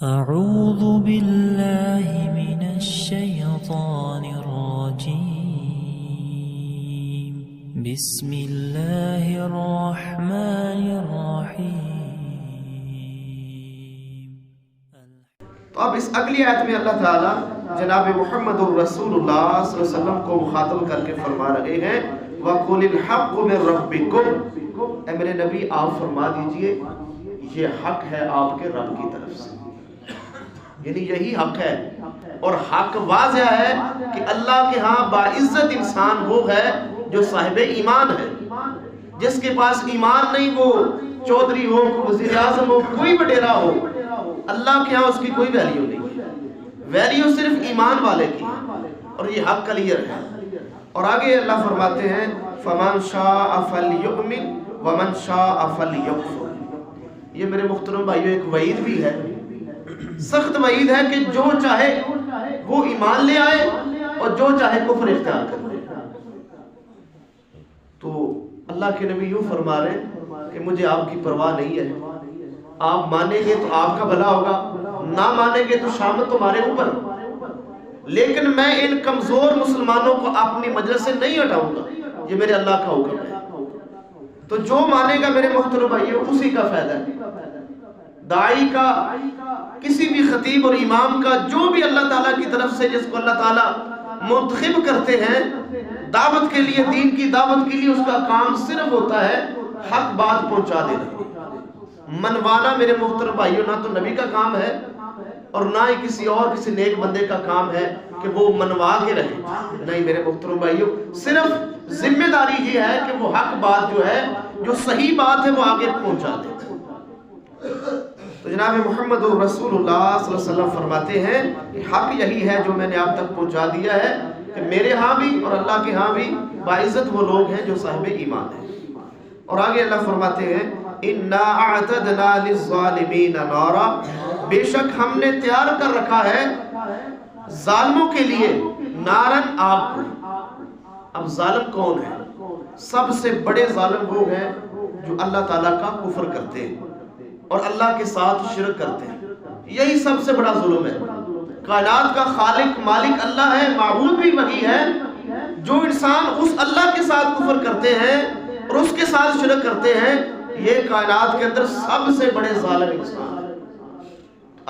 أعوذ بالله من الشيطان الرجيم بسم الله الرحمن الرحيم. تو اب اس اگلی آیت میں اللہ تعالیٰ جناب محمد الرسول اللہ صلی اللہ علیہ وسلم کو مخاطب کر کے فرما رہے ہیں وَقُلِ الْحَقُّ مِنْ رَبِّكُمْ، اے میرے نبی آپ فرما دیجئے یہ حق ہے آپ کے رب کی طرف سے، یعنی یہی حق ہے، اور حق واضح ہے کہ اللہ کے ہاں باعزت انسان وہ ہے جو صاحب ایمان ہے. جس کے پاس ایمان نہیں، وہ چودھری ہو، وزیر اعظم ہو، کوئی وڈیرا ہو، اللہ کے ہاں اس کی کوئی ویلیو نہیں. ویلیو صرف ایمان والے کی ہے، اور یہ حق کلیئر ہے. اور آگے اللہ فرماتے ہیں فَمَنْ شَاءَ فَلْيُؤْمِنْ وَمَنْ شَاءَ فَلْيَكْفُرْ. یہ میرے محترم بھائیو ایک وعید بھی ہے، سخت وعید ہے کہ جو چاہے وہ ایمان لے آئے اور جو چاہے کفر اختیار کرے. تو اللہ کے نبی یوں فرما رہے ہیں کہ مجھے آپ کی پرواہ نہیں ہے، آپ مانیں گے تو آپ کا بھلا ہوگا، نہ مانیں گے تو شامت تمہارے اوپر، لیکن میں ان کمزور مسلمانوں کو اپنی مجلس سے نہیں ہٹاؤں گا. یہ میرے اللہ کا حکم ہے. تو جو مانے گا میرے محترم بھائیو اسی کا فائدہ ہے. داعی کا، کسی بھی خطیب اور امام کا، جو بھی اللہ تعالیٰ کی طرف سے جس کو اللہ تعالیٰ منتخب کرتے ہیں دعوت کے لیے، دین کی دعوت کے لیے، اس کا کام صرف ہوتا ہے حق بات پہنچا دینا. منوانا میرے محترم بھائیو نہ تو نبی کا کام ہے اور نہ ہی کسی نیک بندے کا کام ہے کہ وہ منوا کے رہے. نہیں میرے محترم بھائیو، صرف ذمہ داری یہ ہے کہ وہ حق بات جو ہے، جو صحیح بات ہے، وہ آگے پہنچا دے. تو جناب محمد الرسول اللہ صلی اللہ علیہ وسلم فرماتے ہیں کہ حق یہی ہے جو میں نے آپ تک پہنچا دیا ہے کہ میرے ہاں بھی اور اللہ کے ہاں بھی باعزت وہ لوگ ہیں جو صاحب ایمان ہیں. اور آگے اللہ فرماتے ہیں اِنَّا أَعْتَدْنَا لِلظَّالِمِينَ نَارًا، بے شک ہم نے تیار کر رکھا ہے ظالموں کے لیے نارن، آگ کو. اب ظالم کون ہے؟ سب سے بڑے ظالم وہ ہیں جو اللہ تعالیٰ کا کفر کرتے ہیں اور اللہ کے ساتھ شرک کرتے ہیں. یہی سب سے بڑا ظلم ہے. کائنات کا خالق مالک اللہ ہے، معبود بھی وہی ہے. جو انسان اس اللہ کے ساتھ کفر کرتے ہیں اور اس کے ساتھ شرک کرتے ہیں، یہ کائنات کے اندر سب سے بڑے ظالم انسان.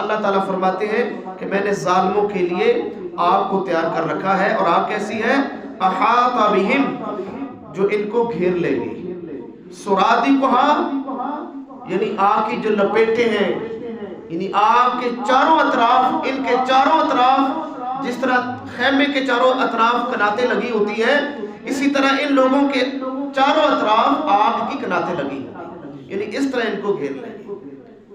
اللہ تعالیٰ فرماتے ہیں کہ میں نے ظالموں کے لیے آگ کو تیار کر رکھا ہے، اور آگ کیسی ہے؟ احاط بہم، جو ان کو گھیر لے گی. سرادقھا، یعنی آگ کی جو لپیٹیں ہیں، یعنی آگ کے چاروں اطراف، ان کے چاروں اطراف جس طرح خیمے کے چاروں اطراف کناتیں لگی ہوتی ہیں، اسی طرح ان لوگوں کے چاروں اطراف آگ کی کناتیں لگی ہوتی ہیں. یعنی اس طرح ان کو گھیر لیں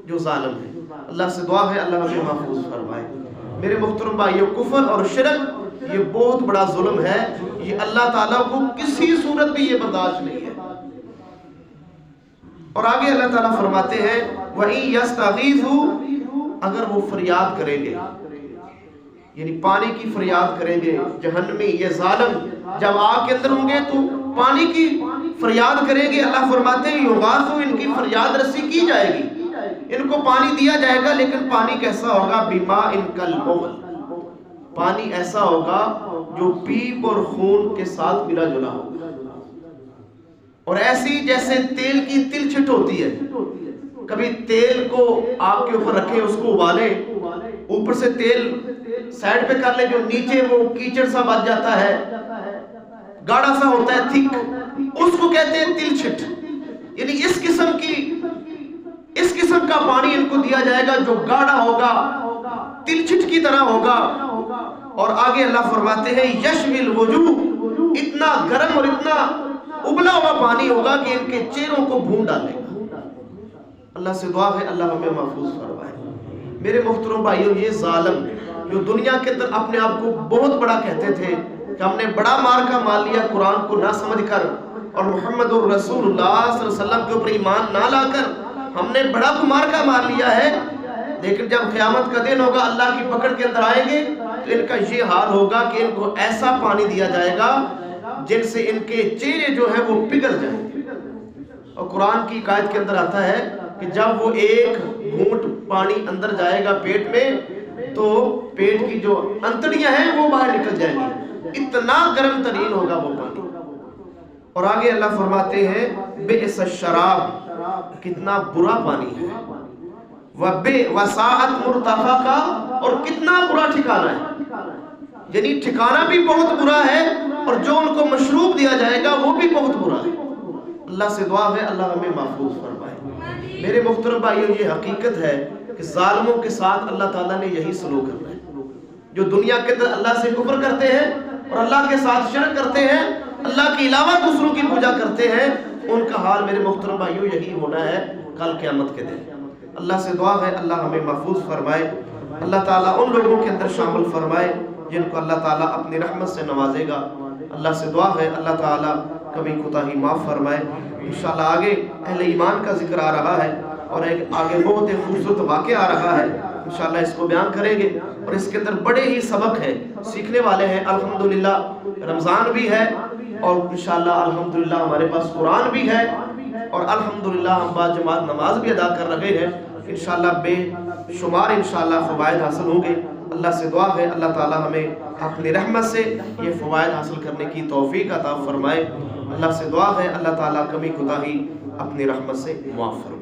جو ظالم ہیں. اللہ سے دعا ہے اللہ ہمیں محفوظ فرمائے. میرے محترم بھائیو، کفر اور شرک یہ بہت بڑا ظلم ہے. یہ اللہ تعالیٰ کو کسی صورت بھی یہ برداشت نہیں ہے. اور آگے اللہ تعالیٰ فرماتے ہیں وَإِن يَسْتَغِيثُوا، اگر وہ فریاد کریں گے، یعنی پانی کی فریاد کریں گے. جہنمی یہ ظالم جب آگ کے اندر ہوں گے تو پانی کی فریاد کریں گے. اللہ فرماتے ہیں یغاثوا، ان کی فریاد رسی کی جائے گی، ان کو پانی دیا جائے گا، لیکن پانی کیسا ہوگا؟ بِمَاءٍ كَالْمُغْلٍ، پانی ایسا ہوگا جو پیپ اور خون کے ساتھ ملا جلا ہوگا. اور ایسی جیسے تیل کی تلچھٹ ہوتی ہے، کبھی تیل کو آگ کے اوپر رکھیں، اس کو ابالیں، اوپر سے تیل سائڈ پہ کر لیں، جو نیچے وہ کیچڑ سا بچ جاتا ہے، گاڑھا سا ہوتا ہے، تھک، اس کو کہتے ہیں تلچھٹ. یعنی اس قسم کا پانی ان کو دیا جائے گا جو گاڑھا ہوگا، تلچھٹ کی طرح ہوگا. اور آگے اللہ فرماتے ہیں یشوی الوجوہ، اتنا گرم اور اتنا ابلا ہوا پانی ہوگا کہ ان کے چہروں کو بھون ڈالے گا. اللہ سے دعا ہے اللہ ہمیں محفوظ فرمائے. میرے محترم بھائیوں، یہ ظالم جو دنیا کے اندر اپنے آپ کو بہت بڑا کہتے تھے کہ ہم نے بڑا مار کا مال لیا قرآن کو نہ سمجھ کر اور محمد الرسول اللہ صلی اللہ علیہ وسلم کے اوپر ایمان نہ لا کر، ہم نے بڑا مار کا مار لیا ہے، لیکن جب قیامت کا دن ہوگا اللہ کی پکڑ کے اندر آئیں گے تو ان کا یہ حال ہوگا کہ ان کو ایسا پانی دیا جائے گا جن سے ان کے چہرے جو ہے وہ پگھل جائیں گے. اور قرآن کی آیت کے اندر آتا ہے کہ جب وہ ایک گھونٹ پانی اندر جائے گا پیٹ میں تو پیٹ کی جو انتڑیاں ہیں وہ باہر نکل جائیں گی، اتنا گرم ترین ہوگا وہ پانی۔ اور آگے اللہ فرماتے ہیں بئس الشراب، کتنا برا پانی ہے، وساعت مرتفقہ، اور کتنا برا ٹھکانہ ہے، یعنی ٹھکانہ بھی بہت برا ہے اور جو ان کو مشروب دیا جائے گا وہ بھی بہت برا ہے۔ اللہ سے دعا ہے اللہ ہمیں محفوظ فرمائے۔ میرے محترم بھائیوں، یہ حقیقت ہے کہ ظالموں کے ساتھ اللہ تعالیٰ نے یہی سلوک کرنا ہے۔ جو دنیا کے اندر اللہ سے کفر کرتے ہیں اور اللہ کے ساتھ شرک کرتے ہیں، اللہ کے علاوہ دوسروں کی پوجا کرتے ہیں، ان کا حال میرے محترم بھائیوں یہی ہونا ہے کل قیامت کے دن۔ اللہ سے دعا ہے اللہ ہمیں محفوظ فرمائے، اللہ تعالیٰ ان لوگوں کے اندر شامل فرمائے جن کو اللہ تعالیٰ اپنی رحمت سے نوازے گا۔ اللہ سے دعا ہے اللہ تعالیٰ کبھی کوتاہی معاف فرمائے۔ انشاءاللہ آگے اہل ایمان کا ذکر آ رہا ہے اور ایک آگے بہت خوبصورت واقعہ آ رہا ہے، انشاءاللہ اس کو بیان کریں گے اور اس کے اندر بڑے ہی سبق ہیں، سیکھنے والے ہیں۔ الحمدللہ رمضان بھی ہے اور انشاءاللہ الحمدللہ ہمارے پاس قرآن بھی ہے اور الحمدللہ ہم با جماعت نماز بھی ادا کر رہے ہیں۔ انشاءاللہ بے شمار انشاءاللہ فوائد حاصل ہوں گے۔ اللہ سے دعا ہے اللہ تعالیٰ ہمیں اپنی رحمت سے یہ فوائد حاصل کرنے کی توفیق عطا فرمائے۔ اللہ سے دعا ہے اللہ تعالیٰ کمی کوتاہی اپنی رحمت سے معاف فرمائے۔